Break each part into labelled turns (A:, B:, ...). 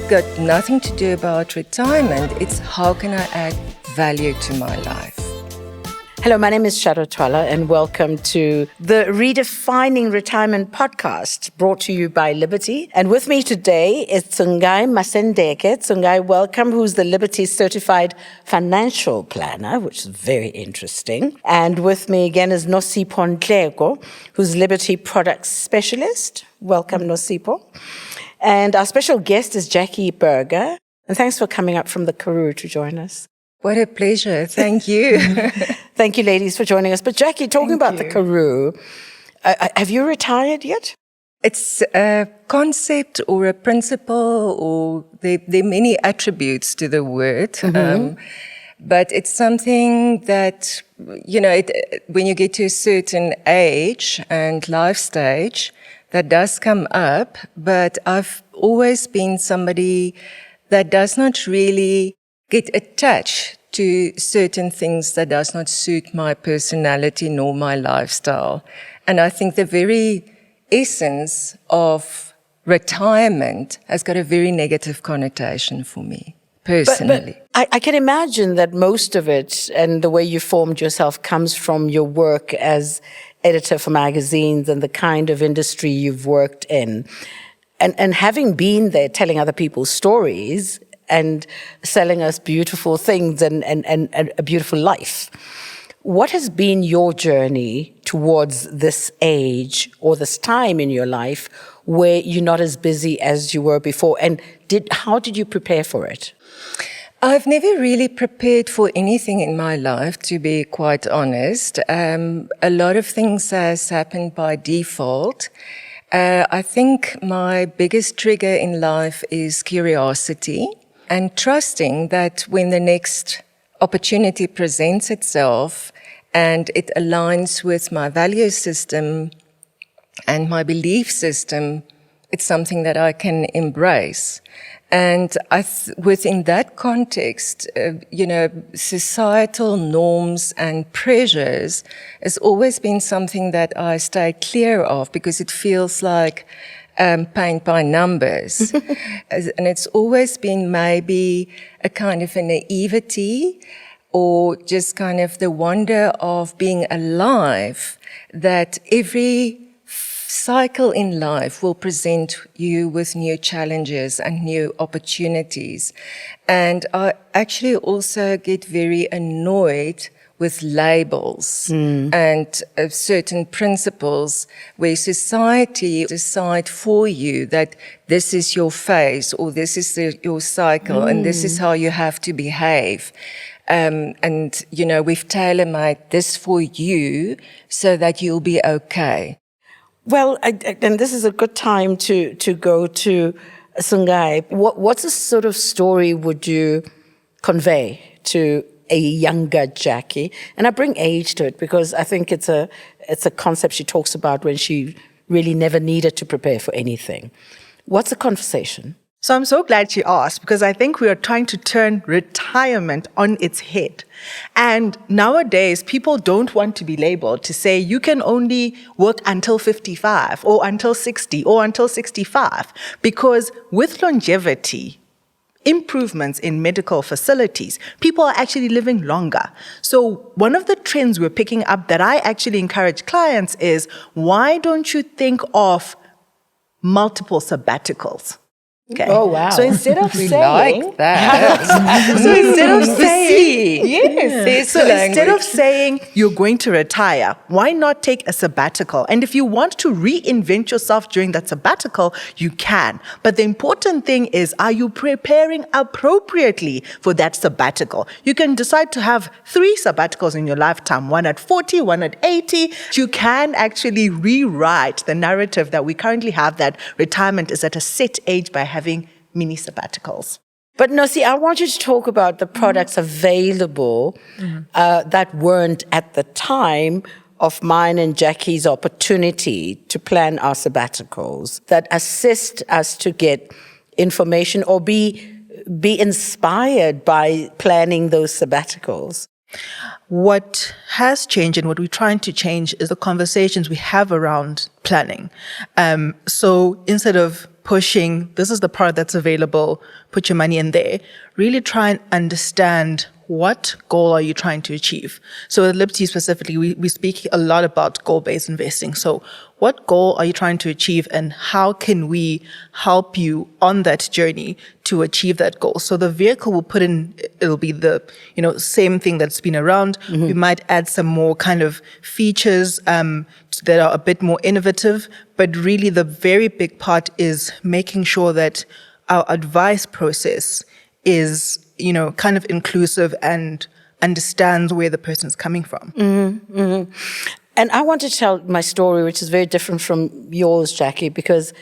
A: it's got nothing to do about retirement. It's how can I add value to my life.
B: Hello, my name is Shado Twala and welcome to the Redefining Retirement podcast brought to you by Liberty. And with me today is Tsungai Masendeke. Tsungai, welcome, who's the Liberty Certified Financial Planner, which is very interesting. And with me again is Nosipho Nhleko, who's Liberty Product Specialist. Welcome, Nosipho. And our special guest is Jackie Berger. And thanks for coming up from the Karoo to join us.
A: What a pleasure. Thank you.
B: Thank you, ladies, for joining us. But Jackie, talking about the Karoo, have you retired yet?
A: It's a concept or a principle, or there are many attributes to the word. But it's something that, when you get to a certain age and life stage, that does come up. But I've always been somebody that does not really get attached to certain things that does not suit my personality nor my lifestyle. And I think the very essence of retirement has got a very negative connotation for me, personally.
B: But I can imagine that most of it and the way you formed yourself comes from your work as editor for magazines and the kind of industry you've worked in. And having been there telling other people's stories and selling us beautiful things and a beautiful life. What has been your journey towards this age or this time in your life where you're not as busy as you were before? And how did you prepare for it?
A: I've never really prepared for anything in my life, to be quite honest. A lot of things has happened by default. I think my biggest trigger in life is curiosity. And trusting that when the next opportunity presents itself and it aligns with my value system and my belief system, it's something that I can embrace. And within that context, societal norms and pressures has always been something that I stay clear of because it feels like paint by numbers. And it's always been maybe a kind of a naivety or just kind of the wonder of being alive, that every cycle in life will present you with new challenges and new opportunities. And I actually also get very annoyed with labels and certain principles where society decide for you that this is your phase or this is your cycle and this is how you have to behave. We've tailor-made this for you so that you'll be okay.
B: Well, and this is a good time to go to Tsungai. What's the sort of story would you convey to a younger Jackie? And I bring age to it because I think it's a concept she talks about when she really never needed to prepare for anything. What's the conversation?
C: So I'm so glad she asked because I think we are trying to turn retirement on its head. And nowadays, people don't want to be labeled to say you can only work until 55 or until 60 or until 65 because with longevity, improvements in medical facilities, people are actually living longer. So one of the trends we're picking up that I actually encourage clients is, why don't you think of multiple sabbaticals? Okay.
B: Oh, wow.
C: So instead of saying...
A: like that.
C: So instead of saying...
A: Yes.
C: So instead of saying you're going to retire, why not take a sabbatical? And if you want to reinvent yourself during that sabbatical, you can. But the important thing is, are you preparing appropriately for that sabbatical? You can decide to have 3 sabbaticals in your lifetime, one at 40, one at 80. You can actually rewrite the narrative that we currently have that retirement is at a set age by having mini sabbaticals.
B: But Nosi, I want you to talk about the products available that weren't at the time of mine and Jackie's opportunity to plan our sabbaticals, that assist us to get information or be inspired by planning those sabbaticals.
C: What has changed and what we're trying to change is the conversations we have around planning. So instead of pushing, this is the product that's available, put your money in there. Really try and understand what goal are you trying to achieve. So at Liberty specifically, we speak a lot about goal-based investing. So what goal are you trying to achieve and how can we help you on that journey to achieve that goal? So the vehicle will put in, it'll be the, same thing that's been around. Mm-hmm. We might add some more kind of features that are a bit more innovative, but really the very big part is making sure that our advice process is kind of inclusive and understands where the person's coming from.
B: Mm-hmm, mm-hmm. And I want to tell my story, which is very different from yours, Jackie, because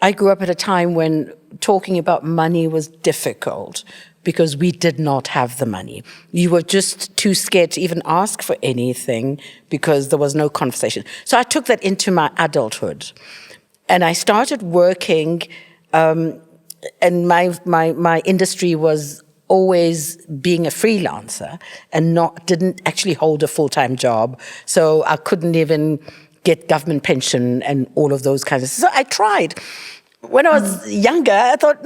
B: I grew up at a time when talking about money was difficult because we did not have the money. You were just too scared to even ask for anything because there was no conversation. So I took that into my adulthood. And I started working, and my industry was always being a freelancer and didn't actually hold a full-time job. So I couldn't even get government pension and all of those kinds of stuff. So I tried. When I was younger, I thought,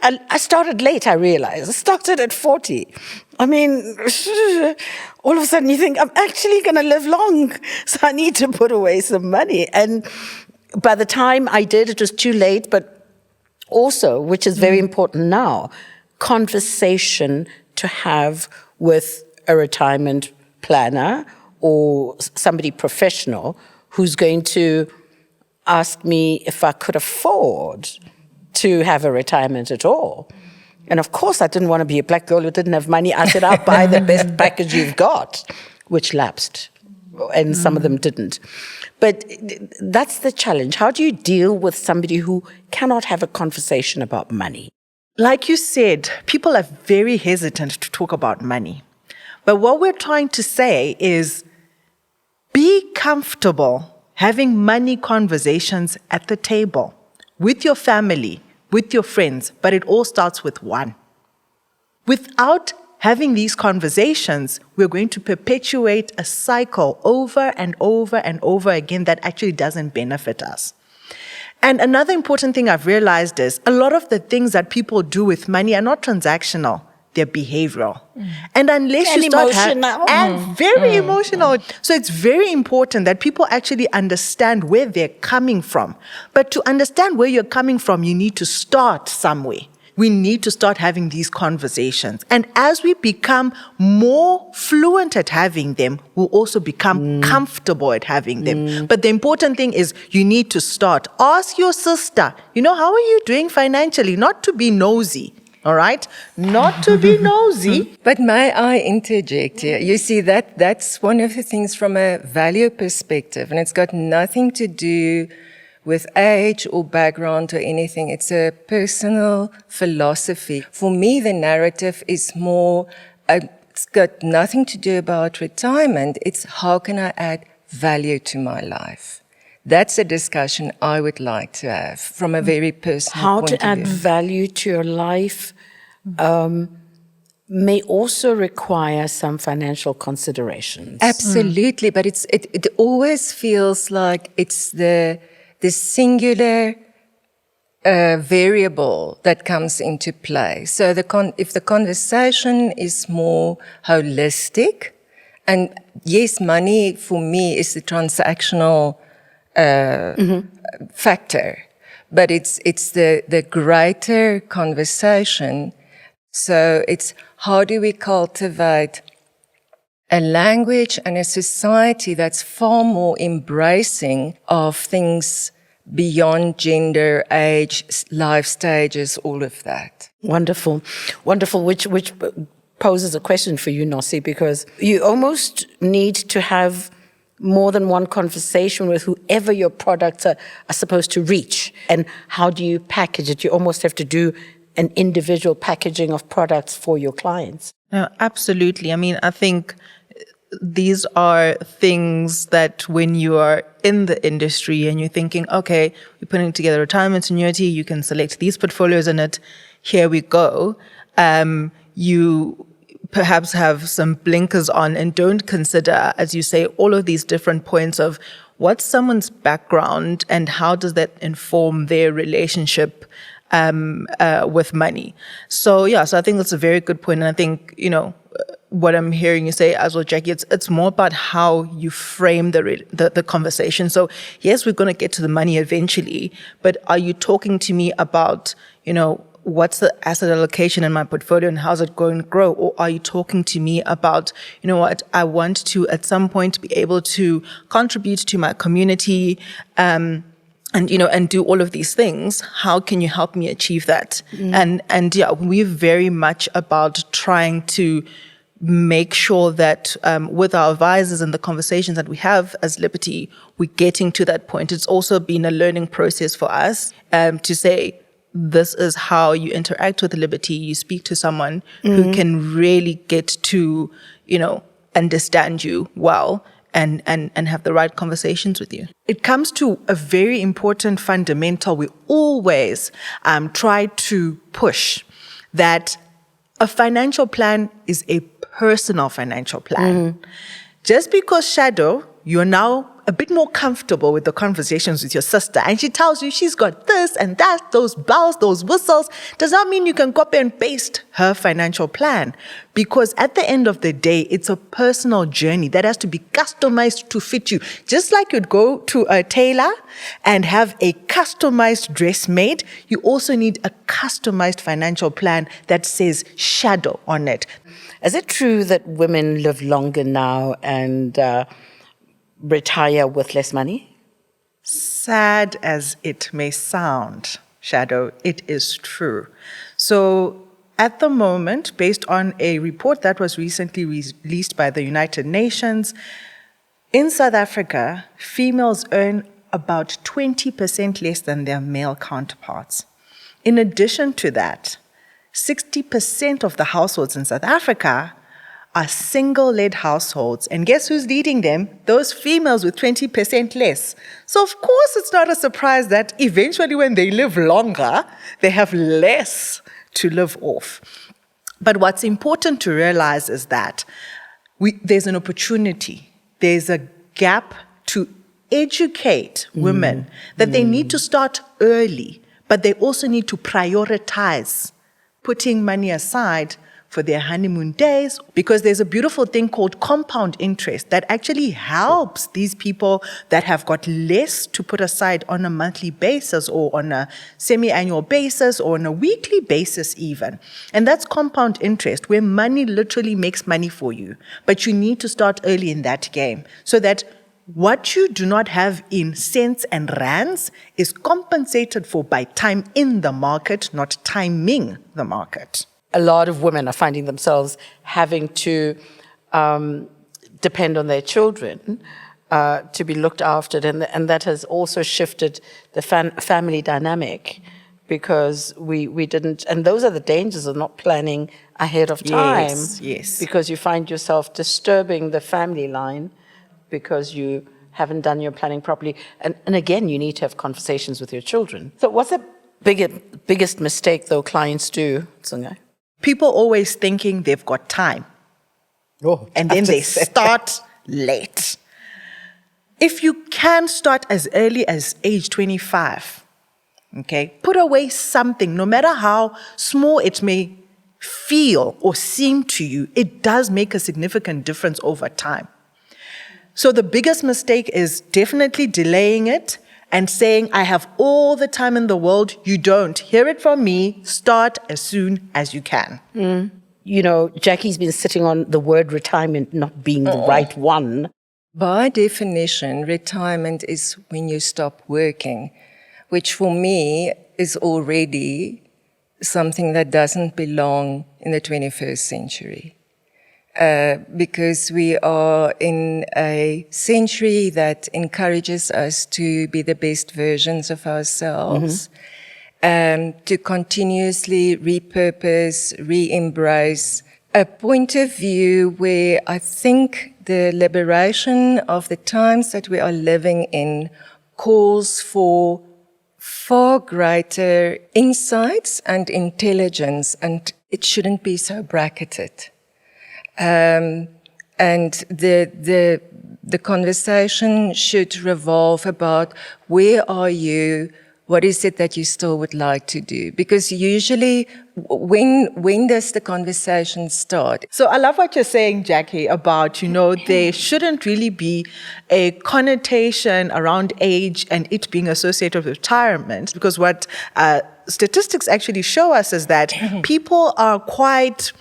B: I started late, I realized. I started at 40. I mean, all of a sudden you think, I'm actually going to live long, so I need to put away some money. And by the time I did, it was too late, but also, which is very important now, conversation to have with a retirement planner or somebody professional who's going to ask me if I could afford to have a retirement at all. And of course, I didn't want to be a black girl who didn't have money. I said, I'll buy the best package you've got, which lapsed, and some of them didn't. But that's the challenge. How do you deal with somebody who cannot have a conversation about money?
C: Like you said, people are very hesitant to talk about money. But what we're trying to say is be comfortable having money conversations at the table with your family, with your friends, but it all starts with one. Without having these conversations, we're going to perpetuate a cycle over and over and over again that actually doesn't benefit us. And another important thing I've realized is a lot of the things that people do with money are not transactional, they're behavioral. And unless you start very emotional. So it's very important that people actually understand where they're coming from. But to understand where you're coming from, you need to start somewhere. We need to start having these conversations. And as we become more fluent at having them, we'll also become comfortable at having them. But the important thing is you need to start. Ask your sister, how are you doing financially? Not to be nosy, all right? Not to be nosy.
A: But may I interject here? You see, that's one of the things from a value perspective, and it's got nothing to do with age or background or anything. It's a personal philosophy. For me, the narrative is more, it's got nothing to do about retirement. It's how can I add value to my life? That's a discussion I would like to have from a very personal point of view.
B: How to add value to your life may also require some financial considerations.
A: Absolutely, but it always feels like it's the singular variable that comes into play. So if the conversation is more holistic, and yes, money for me is the transactional factor, but it's the greater conversation. So it's how do we cultivate a language and a society that's far more embracing of things beyond gender, age, life stages, all of that.
B: Wonderful. Wonderful, which poses a question for you, Nosi, because you almost need to have more than one conversation with whoever your products are supposed to reach. And how do you package it? You almost have to do an individual packaging of products for your clients.
C: No, absolutely. I mean, I think these are things that when you are in the industry and you're thinking, okay, we're putting together retirement annuity, you can select these portfolios in it, here we go. You perhaps have some blinkers on and don't consider, as you say, all of these different points of what's someone's background and how does that inform their relationship with money? So I think that's a very good point. And I think, what I'm hearing you say as well, Jackie, it's more about how you frame the conversation. So yes, we're going to get to the money eventually, but are you talking to me about, what's the asset allocation in my portfolio and how's it going to grow? Or are you talking to me about, what I want to at some point be able to contribute to my community, and do all of these things? How can you help me achieve that? And we're very much about trying to make sure that with our advisors and the conversations that we have as Liberty, we're getting to that point. It's also been a learning process for us to say, this is how you interact with Liberty. You speak to someone who can really get to, understand you well and have the right conversations with you. It comes to a very important fundamental. We always try to push that a financial plan is a personal financial plan. Just because, Shado, you're now a bit more comfortable with the conversations with your sister and she tells you she's got this and that, those bells, those whistles, does not mean you can copy and paste her financial plan. Because at the end of the day, it's a personal journey that has to be customized to fit you. Just like you'd go to a tailor and have a customized dress made, you also need a customized financial plan that says Shado on it.
B: Is it true that women live longer now and retire with less money?
C: Sad as it may sound, Shado, it is true. So at the moment, based on a report that was recently released by the United Nations, in South Africa, females earn about 20% less than their male counterparts. In addition to that, 60% of the households in South Africa are single-led households. And guess who's leading them? Those females with 20% less. So of course it's not a surprise that eventually when they live longer, they have less to live off. But what's important to realize is that there's an opportunity. There's a gap to educate women that they need to start early, but they also need to prioritize putting money aside for their honeymoon days, because there's a beautiful thing called compound interest that actually helps these people that have got less to put aside on a monthly basis or on a semi-annual basis or on a weekly basis even. And that's compound interest, where money literally makes money for you. But you need to start early in that game so that what you do not have in cents and rands is compensated for by time in the market, not timing the market.
B: A lot of women are finding themselves having to depend on their children to be looked after, and that has also shifted the family dynamic, because we didn't, and those are the dangers of not planning ahead of time.
C: Yes.
B: Because you find yourself disturbing the family line because you haven't done your planning properly. And again, you need to have conversations with your children. So what's the biggest mistake, though, clients do, Tsungai?
C: People always thinking they've got time. And then they start late. If you can start as early as age 25, okay, put away something, no matter how small it may feel or seem to you, it does make a significant difference over time. So the biggest mistake is definitely delaying it and saying, I have all the time in the world. You don't. Hear it from me. Start as soon as you can.
B: You know, Jackie's been sitting on the word retirement not being the right one.
A: By definition, retirement is when you stop working, which for me is already something that doesn't belong in the 21st century. Because we are in a century that encourages us to be the best versions of ourselves, to continuously repurpose, re-embrace a point of view where I think the liberation of the times that we are living in calls for far greater insights and intelligence, and it shouldn't be so bracketed. And the the conversation should revolve about where are you, what is it that you still would like to do? Because usually, when does the conversation start?
C: So I love what you're saying, Jackie, about, there shouldn't really be a connotation around age and it being associated with retirement, because what statistics actually show us is that people are quite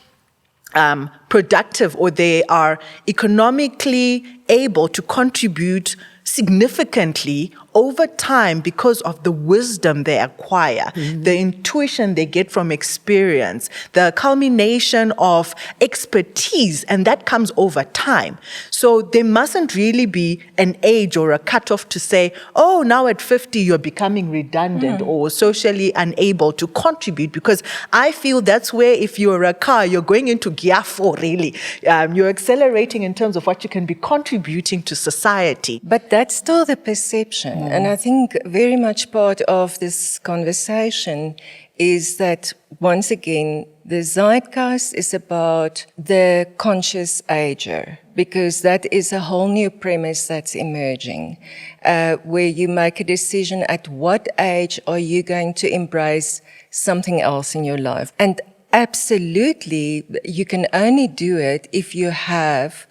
C: productive, or they are economically able to contribute significantly over time because of the wisdom they acquire, the intuition they get from experience, the culmination of expertise, and that comes over time. So there mustn't really be an age or a cutoff to say, oh, now at 50 you're becoming redundant or socially unable to contribute, because I feel that's where, if you're a car, you're going into gear 4, really. You're accelerating in terms of what you can be contributing to society.
A: But that's still the perception. And I think very much part of this conversation is that, once again, the zeitgeist is about the conscious ager, because that is a whole new premise that's emerging, where you make a decision at what age are you going to embrace something else in your life. And absolutely, you can only do it if you have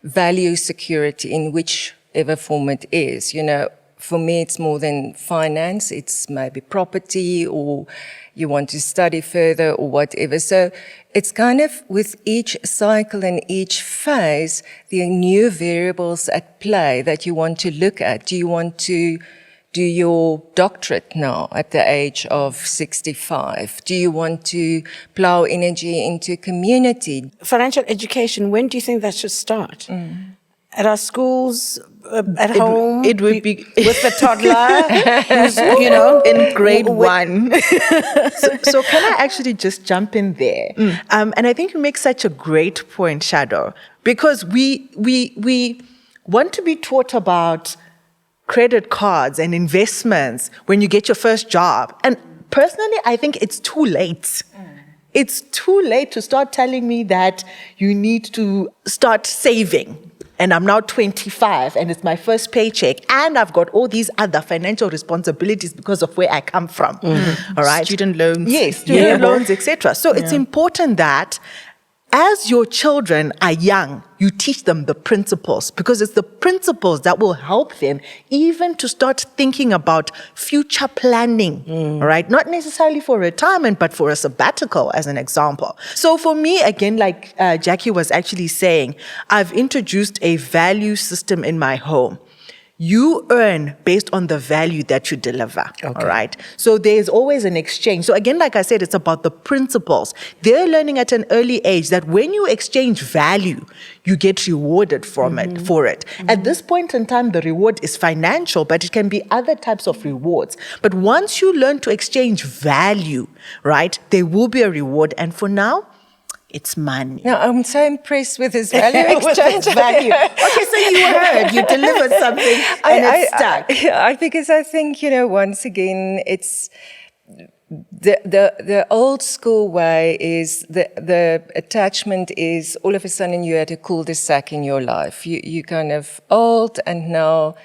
A: value security in whichever form it is. For me, it's more than finance. It's maybe property, or you want to study further, or whatever. So it's kind of, with each cycle and each phase, there are new variables at play that you want to look at. Do you want to do your doctorate now at the age of 65? Do you want to plow energy into community?
B: Financial education, when do you think that should start? At our schools, at home?
C: It would be
B: with the toddler, who's,
C: in grade 1. so can I actually just jump in there? And I think you make such a great point, Shado, because we want to be taught about credit cards and investments when you get your first job. And personally, I think it's too late. It's too late to start telling me that you need to start saving. And I'm now 25 and it's my first paycheck, and I've got all these other financial responsibilities because of where I come from. All right.
D: Student loans.
C: Yes, student loans, etc. So it's important that as your children are young, you teach them the principles, because it's the principles that will help them even to start thinking about future planning, all right? Not necessarily for retirement, but for a sabbatical, as an example. So for me, again, like Jackie was actually saying, I've introduced a value system in my home. You earn based on the value that you deliver, all right? So there's always an exchange. So again, like I said, it's about the principles. They're learning at an early age that when you exchange value, you get rewarded for it. At this point in time, the reward is financial, but it can be other types of rewards. But once you learn to exchange value, right, there will be a reward. And for now, it's money.
A: No, I'm so impressed with his value exchange.
B: Value. Okay, so you heard, you delivered something and it stuck.
A: Because I think, once again, it's the old school way is the attachment is all of a sudden you had a cul-de-sac in your life. You kind of old, and now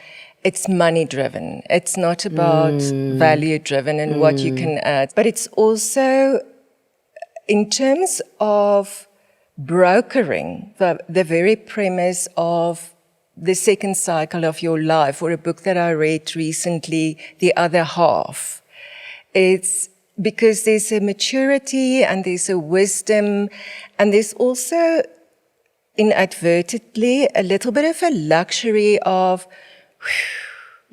A: it's money driven. It's not about value driven and what you can add, but it's also, in terms of brokering the very premise of the second cycle of your life, or a book that I read recently, The Other Half, it's because there's a maturity and there's a wisdom, and there's also inadvertently a little bit of a luxury of,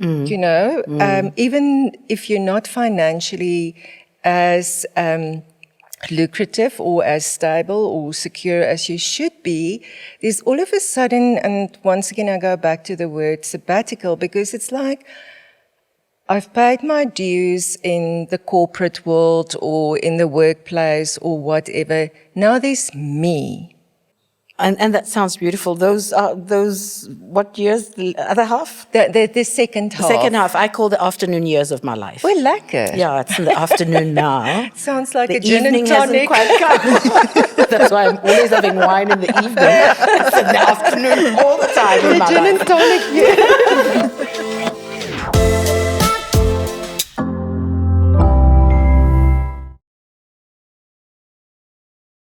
A: even if you're not financially as lucrative or as stable or secure as you should be, there's all of a sudden, and once again I go back to the word sabbatical, because it's like, I've paid my dues in the corporate world or in the workplace or whatever. Now there's me.
B: And that sounds beautiful. Those are what years? The other half?
A: The second half.
B: The second half. I call the afternoon years of my life.
A: Well, lekker.
B: Yeah, it's in the afternoon now.
A: Sounds like
B: The
A: a gin and
B: evening hasn't
A: tonic.
B: quite come. That's why I'm always having wine in the evening. It's in the afternoon all the time in my
A: Gin
B: life.
A: and tonic, yeah.